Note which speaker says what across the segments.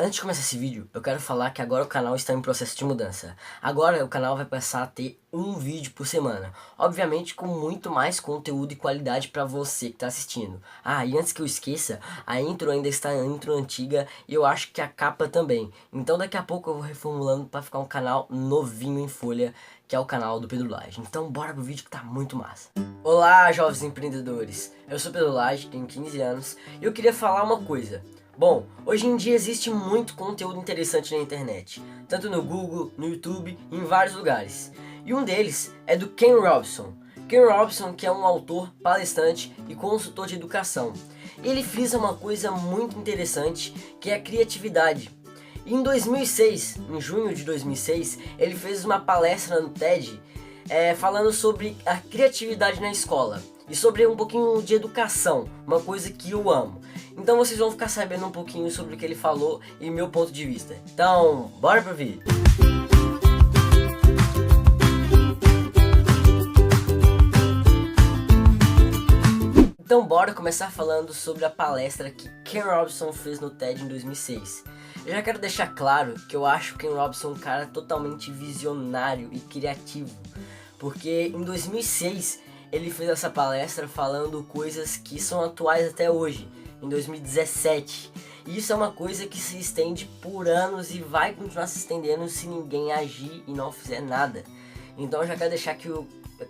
Speaker 1: Antes de começar esse vídeo, eu quero falar que agora o canal está em processo de mudança. Agora o canal vai passar a ter um vídeo por semana. Obviamente com muito mais conteúdo e qualidade para você que está assistindo. E antes que eu esqueça, a intro ainda está a intro antiga e eu acho que a capa também. Então daqui a pouco eu vou reformulando para ficar um canal novinho em folha, que é o canal do Pedro Lage. Então bora pro vídeo que tá muito massa. Olá, jovens empreendedores. Eu sou Pedro Lage, tenho 15 anos e eu queria falar uma coisa. Bom, hoje em dia existe muito conteúdo interessante na internet, tanto no Google, no YouTube e em vários lugares. E um deles é do Ken Robson. Ken Robson, que é um autor, palestrante e consultor de educação. Ele frisa uma coisa muito interessante, que é a criatividade. E em 2006, em junho de 2006, ele fez uma palestra no TED falando sobre a criatividade na escola e sobre um pouquinho de educação, uma coisa que eu amo. Então vocês vão ficar sabendo um pouquinho sobre o que ele falou e meu ponto de vista. Então, bora pro vídeo! Então bora começar falando sobre a palestra que Ken Robson fez no TED em 2006. Eu já quero deixar claro que eu acho Ken Robson um cara totalmente visionário e criativo, porque em 2006 ele fez essa palestra falando coisas que são atuais até hoje, em 2017. E isso é uma coisa que se estende por anos e vai continuar se estendendo se ninguém agir e não fizer nada. Então eu já quero deixar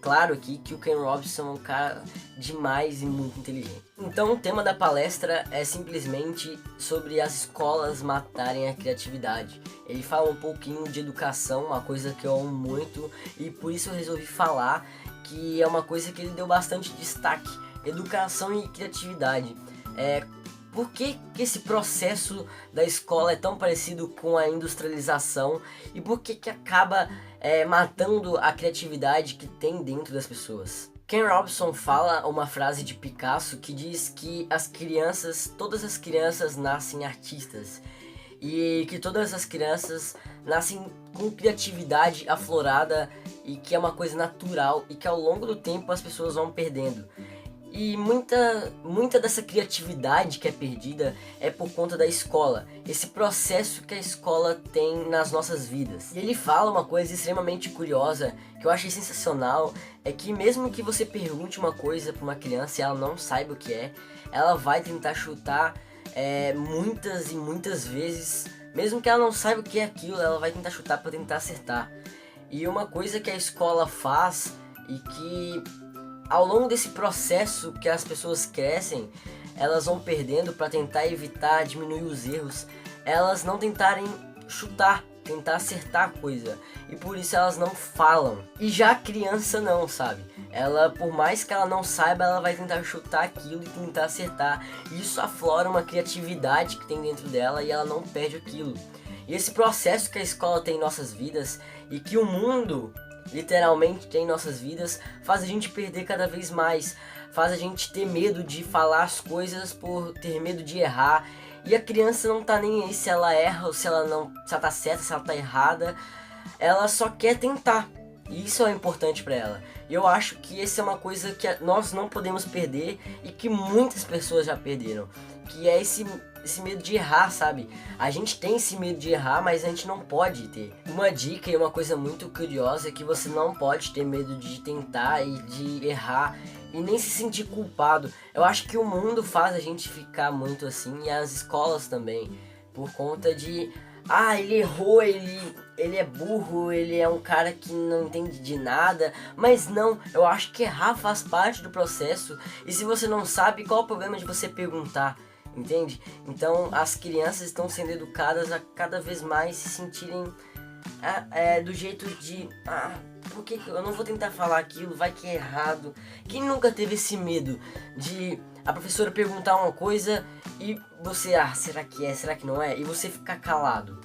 Speaker 1: claro aqui que o Ken Robson é um cara demais e muito inteligente. Então o tema da palestra é simplesmente sobre as escolas matarem a criatividade. Ele fala um pouquinho de educação, uma coisa que eu amo muito, e por isso eu resolvi falar que é uma coisa que ele deu bastante destaque: educação e criatividade. Por que esse processo da escola é tão parecido com a industrialização e por que acaba matando a criatividade que tem dentro das pessoas? Ken Robson fala uma frase de Picasso que diz que todas as crianças nascem artistas e que todas as crianças nascem com criatividade aflorada e que é uma coisa natural e que ao longo do tempo as pessoas vão perdendo. E muita dessa criatividade que é perdida é por conta da escola, esse processo que a escola tem nas nossas vidas. E ele fala uma coisa extremamente curiosa, que eu achei sensacional, é que mesmo que você pergunte uma coisa para uma criança e ela não saiba o que é, ela vai tentar chutar muitas e muitas vezes, mesmo que ela não saiba o que é aquilo, ela vai tentar chutar para tentar acertar. E uma coisa que a escola faz e que ao longo desse processo que as pessoas crescem, elas vão perdendo para tentar evitar, diminuir os erros, elas não tentarem chutar, tentar acertar a coisa, e por isso elas não falam. E já a criança não, sabe? Ela, por mais que ela não saiba, ela vai tentar chutar aquilo e tentar acertar, e isso aflora uma criatividade que tem dentro dela e ela não perde aquilo. E esse processo que a escola tem em nossas vidas e que o mundo literalmente tem em nossas vidas, faz a gente perder cada vez mais, faz a gente ter medo de falar as coisas por ter medo de errar, e a criança não tá nem aí se ela erra ou se ela tá certa, se ela tá errada, ela só quer tentar, e isso é importante para ela. E eu acho que essa é uma coisa que nós não podemos perder e que muitas pessoas já perderam, que é esse medo de errar, sabe? A gente tem esse medo de errar, mas a gente não pode ter. Uma dica e uma coisa muito curiosa é que você não pode ter medo de tentar e de errar e nem se sentir culpado. Eu acho que o mundo faz a gente ficar muito assim, e as escolas também, por conta de ele errou, ele é burro, ele é um cara que não entende de nada. Mas não, eu acho que errar faz parte do processo, e se você não sabe, qual é o problema de você perguntar? Entende? Então as crianças estão sendo educadas a cada vez mais se sentirem do jeito de por que eu não vou tentar falar aquilo, vai que é errado. Quem nunca teve esse medo de a professora perguntar uma coisa e você, será que é, será que não é? E você ficar calado.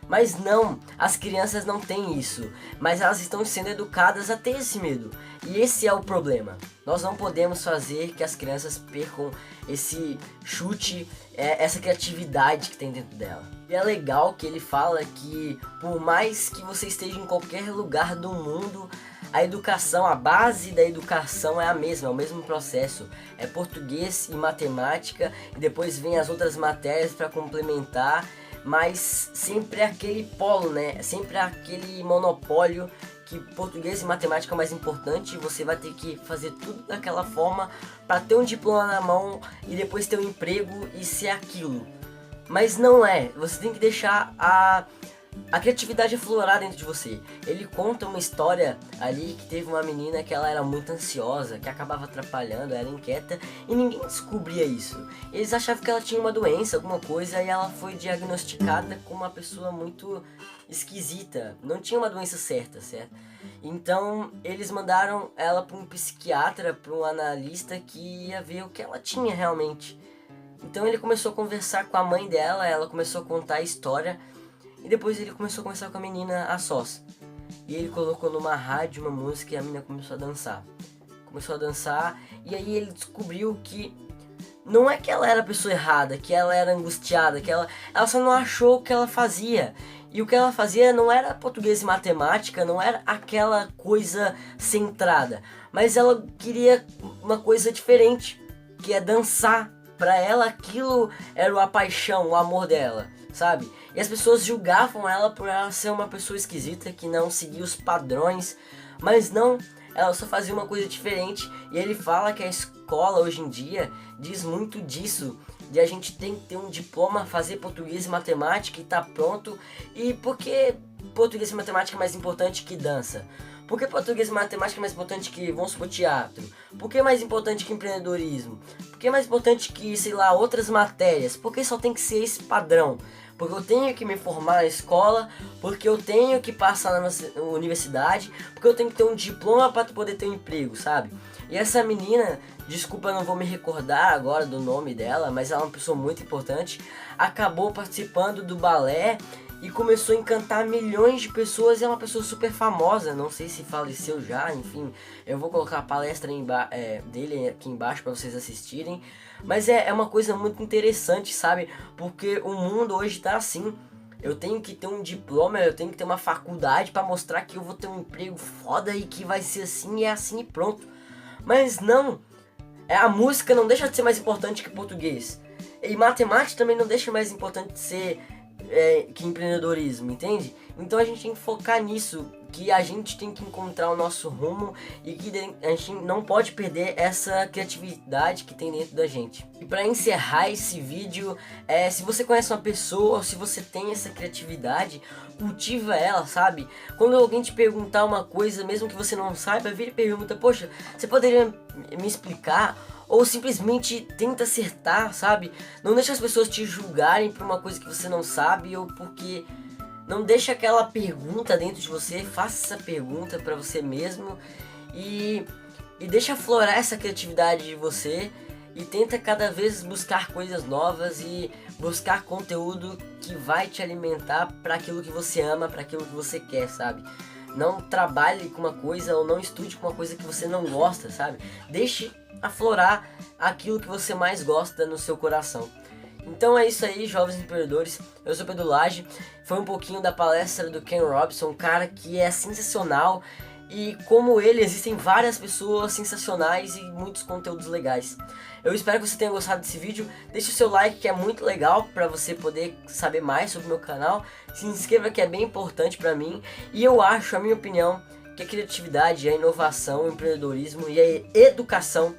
Speaker 1: Mas não, as crianças não têm isso, mas elas estão sendo educadas a ter esse medo. E esse é o problema. Nós não podemos fazer que as crianças percam esse chute, essa criatividade que tem dentro dela. E é legal que ele fala que por mais que você esteja em qualquer lugar do mundo, a educação, a base da educação é a mesma, é o mesmo processo. É português e matemática, e depois vem as outras matérias para complementar. mas sempre é aquele polo, né? Sempre é aquele monopólio que português e matemática é mais importante, você vai ter que fazer tudo daquela forma para ter um diploma na mão e depois ter um emprego e ser aquilo. Mas não é, você tem que deixar a criatividade aflorar dentro de você. Ele conta uma história ali que teve uma menina que ela era muito ansiosa, que acabava atrapalhando, era inquieta e ninguém descobria isso. Eles achavam que ela tinha uma doença, alguma coisa, e ela foi diagnosticada como uma pessoa muito esquisita, não tinha uma doença certa, certo? Então eles mandaram ela para um psiquiatra, para um analista que ia ver o que ela tinha realmente. Então ele começou a conversar com a mãe dela, ela começou a contar a história e depois ele começou a conversar com a menina a sós. E ele colocou numa rádio uma música e a menina começou a dançar. Começou a dançar e aí ele descobriu que não é que ela era a pessoa errada, que ela era angustiada, que ela só não achou o que ela fazia. E o que ela fazia não era português e matemática, não era aquela coisa centrada, mas ela queria uma coisa diferente, que é dançar. Pra ela aquilo era a paixão, o amor dela, sabe? E as pessoas julgavam ela por ela ser uma pessoa esquisita, que não seguia os padrões, mas não, ela só fazia uma coisa diferente. E ele fala que a escola hoje em dia diz muito disso, de a gente tem que ter um diploma, fazer português e matemática e tá pronto. E por que português e matemática é mais importante que dança? Por que português e matemática é mais importante que, vamos supor, teatro? Por que é mais importante que empreendedorismo? Por que é mais importante que, sei lá, outras matérias? Por que só tem que ser esse padrão? Porque eu tenho que me formar na escola, porque eu tenho que passar na universidade, porque eu tenho que ter um diploma para poder ter um emprego, sabe? E essa menina, desculpa, eu não vou me recordar agora do nome dela, mas ela é uma pessoa muito importante, acabou participando do balé e começou a encantar milhões de pessoas. E é uma pessoa super famosa, não sei se faleceu já, enfim, eu vou colocar a palestra dele aqui embaixo para vocês assistirem. Mas é uma coisa muito interessante, sabe? Porque o mundo hoje tá assim. Eu tenho que ter um diploma, eu tenho que ter uma faculdade para mostrar que eu vou ter um emprego foda e que vai ser assim e é assim e pronto. Mas não, a música não deixa de ser mais importante que português. E matemática também não deixa mais importante de ser que empreendedorismo, entende? Então a gente tem que focar nisso, que a gente tem que encontrar o nosso rumo e que a gente não pode perder essa criatividade que tem dentro da gente. E para encerrar esse vídeo, se você conhece uma pessoa ou se você tem essa criatividade, cultiva ela, sabe? Quando alguém te perguntar uma coisa, mesmo que você não saiba, vira e pergunta: poxa, você poderia me explicar? Ou simplesmente tenta acertar, sabe? Não deixa as pessoas te julgarem por uma coisa que você não sabe, ou porque não deixa aquela pergunta dentro de você. Faça essa pergunta para você mesmo e deixa aflorar essa criatividade de você e tenta cada vez buscar coisas novas e buscar conteúdo que vai te alimentar para aquilo que você ama, para aquilo que você quer, sabe? Não trabalhe com uma coisa ou não estude com uma coisa que você não gosta, sabe? Deixe aflorar aquilo que você mais gosta no seu coração. Então é isso aí, jovens empreendedores. Eu sou Pedro Lage. Foi um pouquinho da palestra do Ken Robson, um cara que é sensacional. E como ele, existem várias pessoas sensacionais e muitos conteúdos legais. Eu espero que você tenha gostado desse vídeo. Deixe o seu like, que é muito legal para você poder saber mais sobre o meu canal. Se inscreva, que é bem importante para mim. E eu acho, a minha opinião, que a criatividade, a inovação, o empreendedorismo e a educação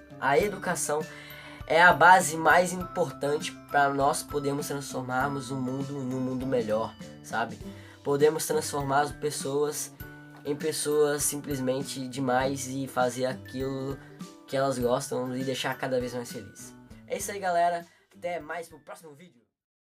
Speaker 1: é a base mais importante para nós podermos transformarmos o mundo num mundo melhor, sabe? Podemos transformar as pessoas em pessoas simplesmente demais e fazer aquilo que elas gostam e deixar cada vez mais feliz. É isso aí, galera. Até mais pro próximo vídeo.